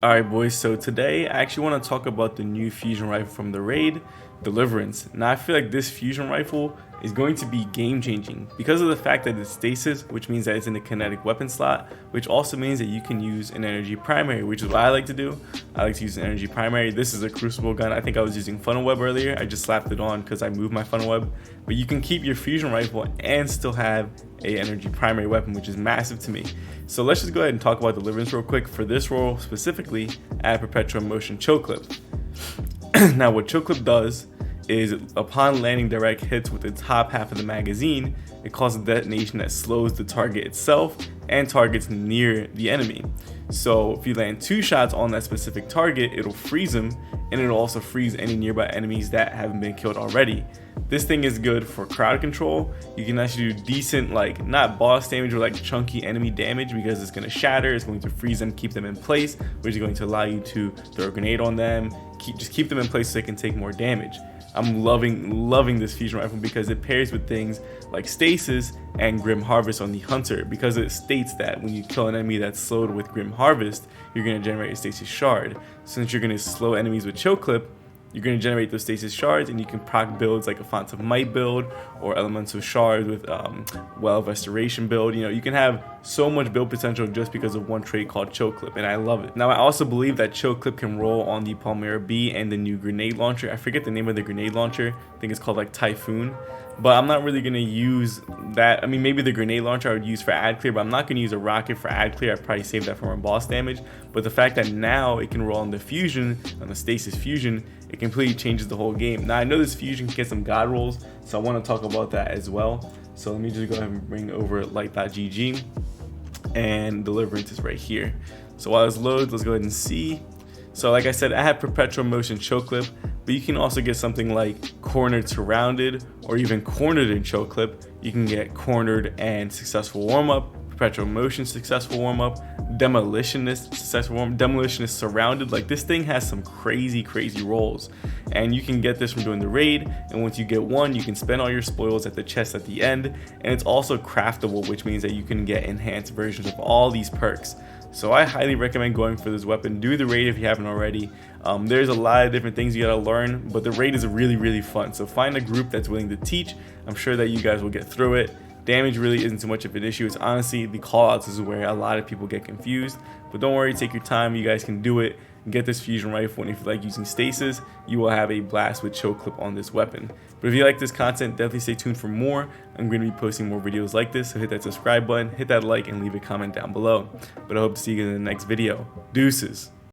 Alright boys, so today I actually want to talk about the new fusion rifle from the raid, Deliverance. Now I feel like this fusion rifle is going to be game changing because of the fact that it's stasis, which means that it's in the kinetic weapon slot, which also means that you can use an energy primary, which is what I like to do. I like to use an energy primary. This is a crucible gun. I think I was using funnel web earlier. I just slapped it on because I moved my funnel web, but you can keep your fusion rifle and still have a energy primary weapon, which is massive to me. So let's just go ahead and talk about Deliverance real quick. For this role specifically, add perpetual motion choke clip. Now what choke clip does is upon landing direct hits with the top half of the magazine, it causes a detonation that slows the target itself and targets near the enemy. So if you land 2 shots on that specific target, it'll freeze them, and it'll also freeze any nearby enemies that haven't been killed already. This thing is good for crowd control. You can actually do decent, like, not boss damage or like chunky enemy damage, because it's going to shatter, it's going to freeze them, keep them in place, which is going to allow you to throw a grenade on them, just keep them in place so they can take more damage. I'm loving this fusion rifle because it pairs with things like stasis and grim harvest on the hunter, because it states that when you kill an enemy that's slowed with grim harvest, you're going to generate a stasis shard. Since you're going to slow enemies with choke clip, you're going to generate those stasis shards, and you can proc builds like a Font of Might build or elemental shards with Well of Restoration build. You know, you can have so much build potential just because of one trait called choke clip, and I love it. Now I also believe that choke clip can roll on the Palmyra B and the new grenade launcher. I forget the name of the grenade launcher. I think it's called like Typhoon. But I'm not really going to use that. I mean, maybe the grenade launcher I would use for ad clear, but I'm not going to use a rocket for ad clear. I'd probably save that for more boss damage. But the fact that now it can roll on the fusion, on the stasis fusion, it completely changes the whole game. Now I know this fusion can get some god rolls, so I want to talk about that as well. So let me just go ahead and bring over light.gg, and Deliverance is right here. So while this loads, let's go ahead and see. So like I said, I have perpetual motion choke clip, but you can also get something like cornered surrounded, or even cornered in choke clip. You can get cornered and successful warm up, perpetual motion successful warm up, demolitionist successful warm, demolitionist surrounded. Like, this thing has some crazy rolls, and you can get this from doing the raid. And once you get one, you can spend all your spoils at the chest at the end, and it's also craftable, which means that you can get enhanced versions of all these perks. So I highly recommend going for this weapon. Do the raid if you haven't already. There's a lot of different things you gotta learn, but the raid is really fun. So find a group that's willing to teach. I'm sure that you guys will get through it. Damage really isn't too much of an issue. It's honestly the callouts is where a lot of people get confused. But don't worry, take your time. You guys can do it. Get this fusion rifle, and if you like using stasis, you will have a blast with choke clip on this weapon. But if you like this content, definitely stay tuned for more. I'm going to be posting more videos like this, so hit that subscribe button, hit that like, and leave a comment down below. But I hope to see you in the next video. Deuces.